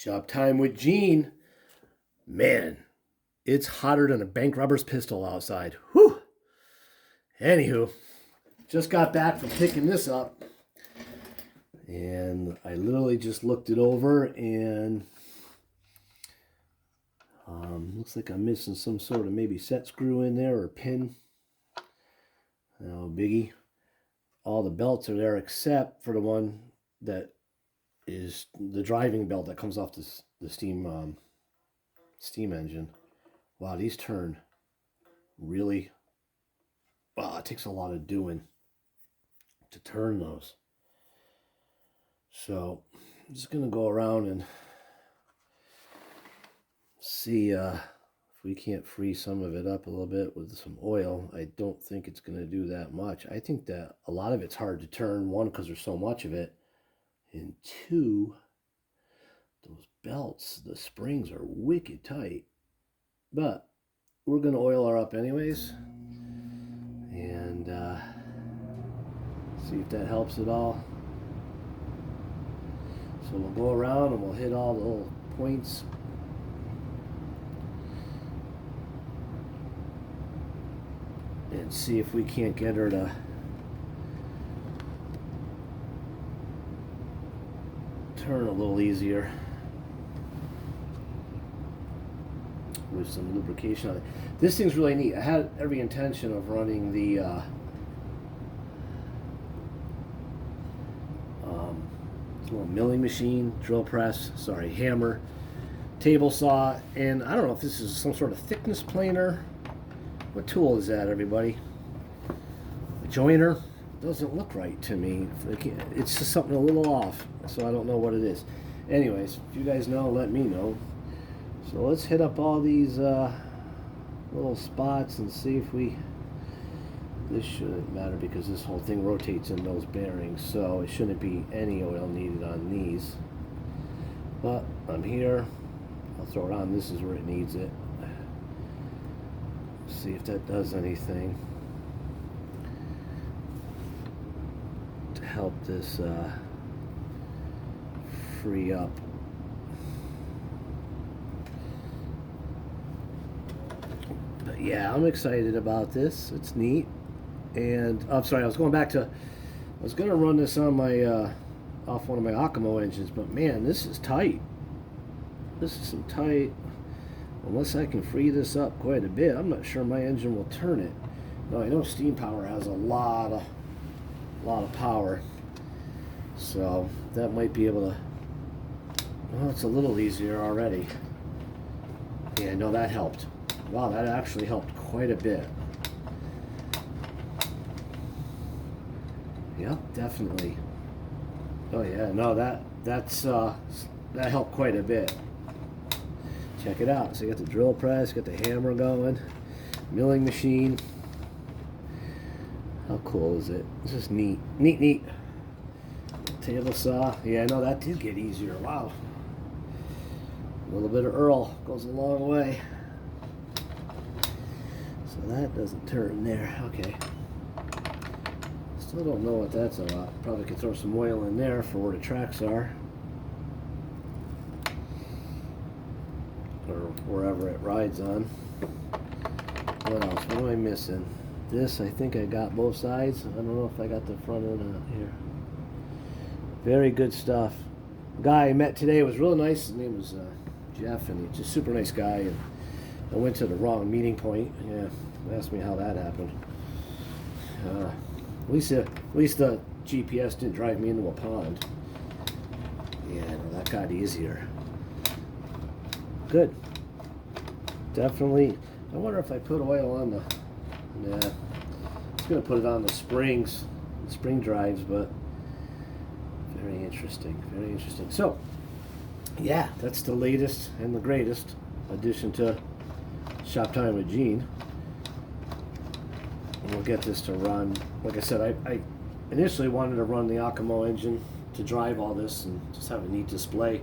Shop time with Gene. Man, it's hotter than a bank robber's pistol outside. Whew. Anywho, just got back from picking this up. And I literally just looked it over and looks like I'm missing some sort of maybe set screw in there or pin. No biggie. All the belts are there except for the one that is the driving belt that comes off the steam engine. Wow, these turn really. Wow, it takes a lot of doing to turn those. So I'm just gonna go around and see if we can't free some of it up a little bit with some oil. I don't think it's gonna do that much. I think that a lot of it's hard to turn. One, because there's so much of it, and two, those belts, the springs are wicked tight. But we're gonna oil her up anyways, and see if that helps at all. So we'll go around and we'll hit all the little points. And see if we can't get her to turn a little easier with some lubrication on it. This thing's really neat. I had every intention of running the little milling machine, drill press, hammer, table saw, and I don't know if this is some sort of thickness planer. What tool is that, everybody? A joiner? Doesn't look right to me. It's just something a little off, so I don't know what it is. Anyways, if you guys know, let me know. So let's hit up all these little spots and see if we... This shouldn't matter because this whole thing rotates in those bearings, so it shouldn't be any oil needed on these. But I'm here. I'll throw it on. This is where it needs it. See if that does anything to help this free up. But yeah, I'm excited about this. It's neat. And I'm sorry, I was going to run this on my off one of my Akamo engines, but man, this is tight. This is some tight. Unless I can free this up quite a bit, I'm not sure my engine will turn it. Now I know Steam Power has a lot of power, so that might be able to. Well, it's a little easier already. Yeah, no, that helped. Wow, that actually helped quite a bit. Yep, definitely. Oh yeah, no, that helped quite a bit. Check it out. So you got the drill press, got the hammer going, milling machine. How cool is it? It's just neat. Neat. Table saw. Yeah, no, that did get easier. Wow. A little bit of Earl goes a long way. So that doesn't turn there. Okay. Still don't know what that's about. Probably could throw some oil in there for where the tracks are. Or wherever it rides on. What else? What am I missing? This, I think I got both sides. I don't know if I got the front or not here. Very good stuff. The guy I met today was real nice. His name was Jeff, and he's just a super nice guy. And I went to the wrong meeting point. Yeah, asked me how that happened. At least the GPS didn't drive me into a pond. Yeah, no, that got easier. Good. Definitely. I wonder if I put oil on the... Nah. I was going to put it on the springs, the spring drives, but very interesting. Very interesting. So, yeah, that's the latest and the greatest addition to Shop Time with Gene. And we'll get this to run. Like I said, I initially wanted to run the Akamo engine to drive all this and just have a neat display,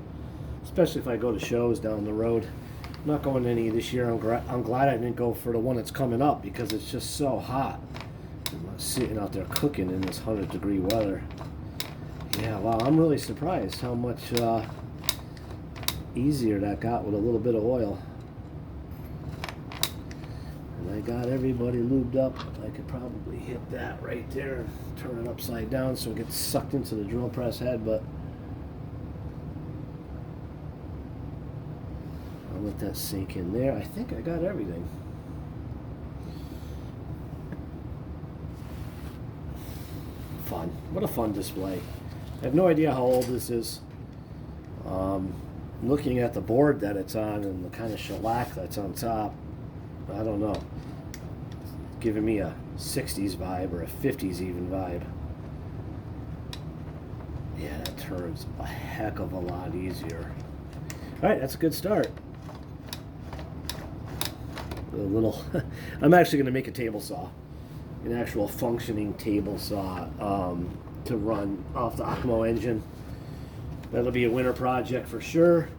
especially if I go to shows down the road. I'm not going to any this year. I'm glad I didn't go for the one that's coming up because it's just so hot. I'm sitting out there cooking in this 100-degree weather. Yeah, wow, I'm really surprised how much easier that got with a little bit of oil. And I got everybody lubed up. I could probably hit that right there and turn it upside down so it gets sucked into the drill press head, but I'll let that sink in there. I think I got everything. Fun. What a fun display. I have no idea how old this is. Looking at the board that it's on and the kind of shellac that's on top, I don't know. It's giving me a 60s vibe or a 50s even vibe. Yeah, that turns a heck of a lot easier. Alright, that's a good start. A little I'm actually going to make a table saw. An actual functioning table saw to run off the Akimo engine. That'll be a winter project for sure.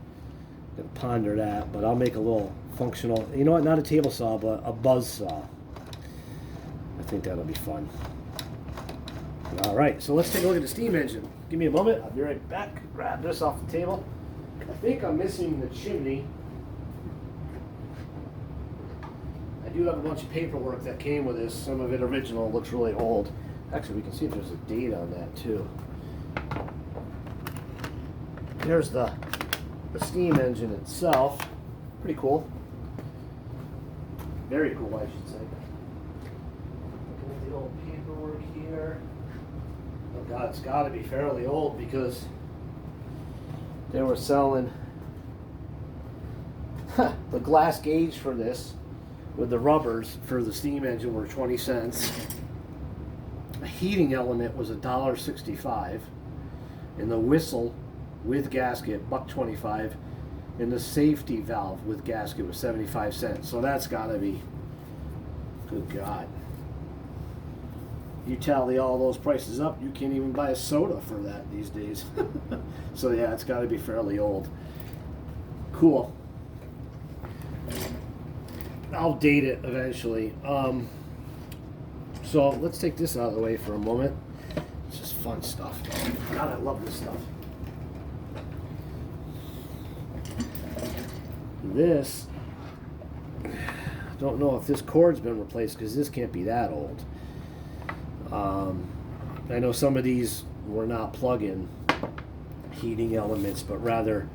Gonna ponder that, but I'll make a little functional, you know what, not a table saw, but a buzz saw. I think that'll be fun. Alright, so let's take a look at the steam engine. Give me a moment, I'll be right back. Grab this off the table. I think I'm missing the chimney. I do have a bunch of paperwork that came with this. Some of it original, looks really old. Actually, we can see if there's a date on that too. There's the steam engine itself. Pretty cool. Very cool, I should say. Looking at the old paperwork here. Oh God, it's got to be fairly old because they were selling the glass gauge for this with the rubbers for the steam engine were 20 cents. A heating element was $1.65, and the whistle with gasket $1.25, and the safety valve with gasket was 75 cents. So that's got to be, good God. You tally all those prices up, you can't even buy a soda for that these days. So yeah, it's got to be fairly old. Cool. I'll date it eventually. So let's take this out of the way for a moment. It's just fun stuff. God, I love this stuff. This, I don't know if this cord's been replaced because this can't be that old. I know some of these were not plug-in heating elements, but rather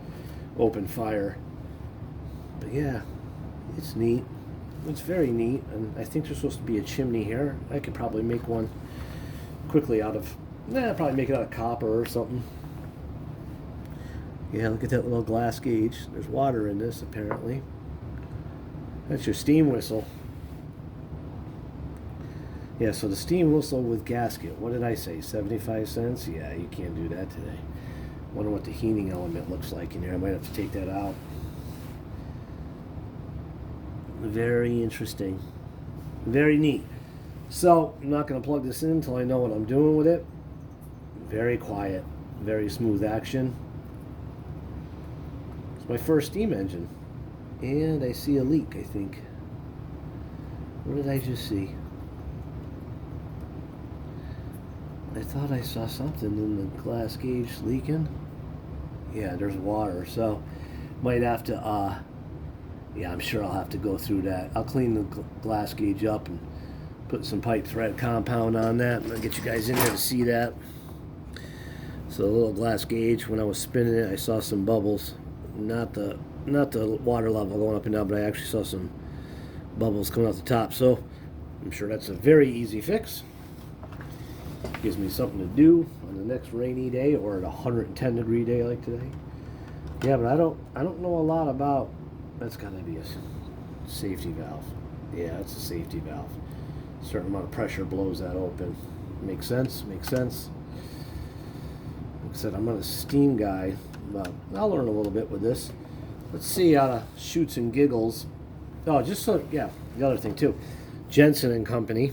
open fire. But yeah, it's neat. It's very neat, and I think there's supposed to be a chimney here. I could probably make one quickly out of, probably make it out of copper or something. Yeah, look at that little glass gauge. There's water in this, apparently. That's your steam whistle. Yeah, so the steam whistle with gasket. What did I say, 75 cents? Yeah, you can't do that today. Wonder what the heating element looks like in here. I might have to take that out. Very interesting. Very neat. So, I'm not going to plug this in until I know what I'm doing with it. Very quiet. Very smooth action. It's my first steam engine. And I see a leak, I think. What did I just see? I thought I saw something in the glass gauge leaking. Yeah, there's water. So, might have to, yeah, I'm sure I'll have to go through that. I'll clean the glass gauge up and put some pipe thread compound on that, and I'll get you guys in there to see that. So the little glass gauge, when I was spinning it, I saw some bubbles. Not the water level going up and down, but I actually saw some bubbles coming off the top. So I'm sure that's a very easy fix. Gives me something to do on the next rainy day or a 110-degree day like today. Yeah, but I don't know a lot about. That's got to be a safety valve. Yeah, it's a safety valve. A certain amount of pressure blows that open. Makes sense? Makes sense. Like I said, I'm not a steam guy, but I'll learn a little bit with this. Let's see out of shoots and giggles. Oh, just so, yeah, the other thing too. Jensen and Company.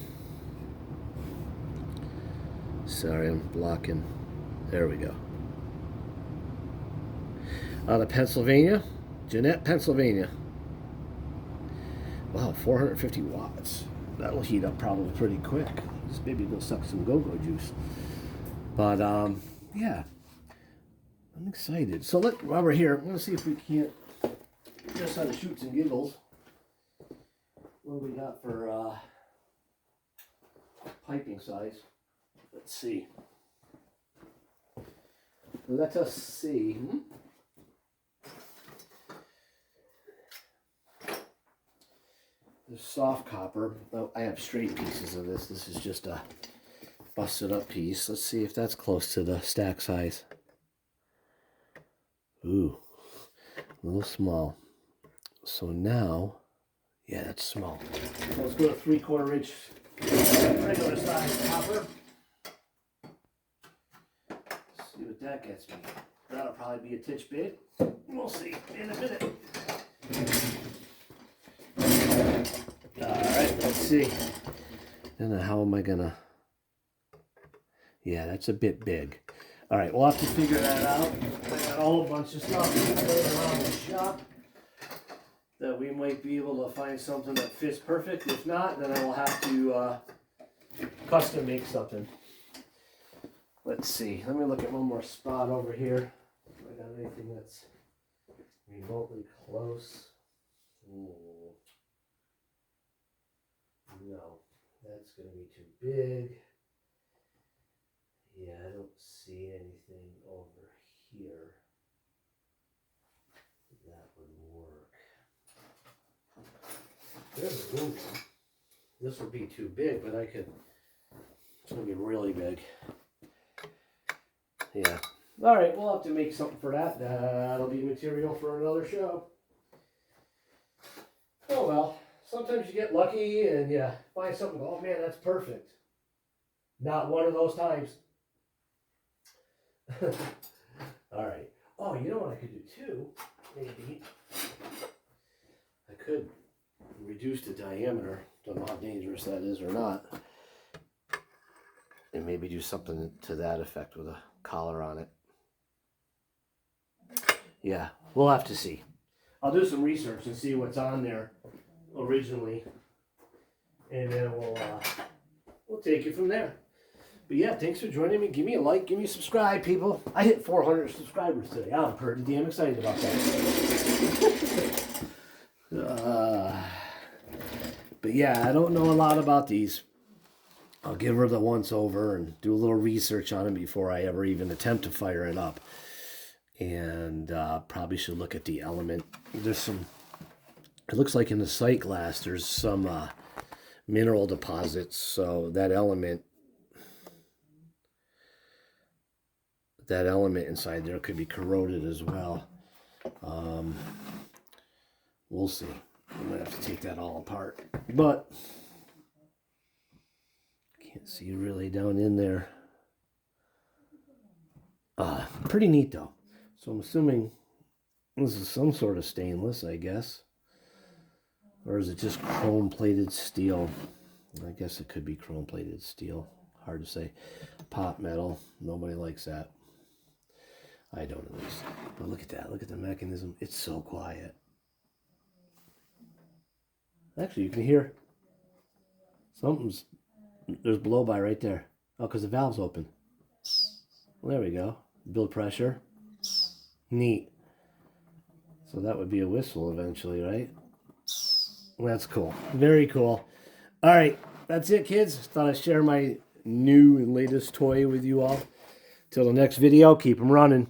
Sorry, I'm blocking. There we go. Out of Pennsylvania. Jeanette, Pennsylvania. Wow, 450 watts. That'll heat up probably pretty quick. This baby will suck some go-go juice. But, yeah. I'm excited. So while we're here, I'm going to see if we can't, just out of shoots and giggles, what do we got for piping size? Let's see. Let us see. The soft copper. Oh, I have straight pieces of this. This is just a busted up piece. Let's see if that's close to the stack size. Ooh, a little small. So now, yeah, that's small. So let's go to 3/4 inch regular size copper. Let's see what that gets me. That'll probably be a titch big. We'll see in a minute. Alright, let's see. Then how am I gonna... Yeah, that's a bit big. Alright, we'll have to figure that out. I got a whole bunch of stuff laying around the shop that we might be able to find something that fits perfect. If not, then I will have to custom make something. Let's see. Let me look at one more spot over here. If I got anything that's remotely close. No, that's going to be too big. Yeah, I don't see anything over here that would work. There's a room. This would be too big, but I could. It's going to be really big. Yeah. All right, we'll have to make something for that. That'll be material for another show. Oh well. Sometimes you get lucky and you find something, oh man, that's perfect. Not one of those times. All right. Oh, you know what I could do too? Maybe. I could reduce the diameter. Don't know how dangerous that is or not. And maybe do something to that effect with a collar on it. Yeah, we'll have to see. I'll do some research and see what's on there originally, and then we'll take it from there. But yeah, thanks for joining me. Give me a like, give me a subscribe, people. I hit 400 subscribers today. I'm pretty damn excited about that. But yeah, I don't know a lot about these. I'll give her the once over and do a little research on it before I ever even attempt to fire it up. And probably should look at the element. There's some, it looks like in the sight glass there's some mineral deposits, so that element inside there could be corroded as well. We'll see. I might have to take that all apart, but can't see really down in there. Pretty neat though. So I'm assuming this is some sort of stainless, I guess. Or is it just chrome-plated steel? I guess it could be chrome-plated steel. Hard to say. Pot metal. Nobody likes that. I don't at least. But look at that. Look at the mechanism. It's so quiet. Actually, you can hear something's... There's blow-by right there. Oh, because the valve's open. Well, there we go. Build pressure. Neat. So that would be a whistle eventually, right? That's cool. Very cool. All right. That's it, kids. Thought I'd share my new and latest toy with you all. Till the next video, keep them running.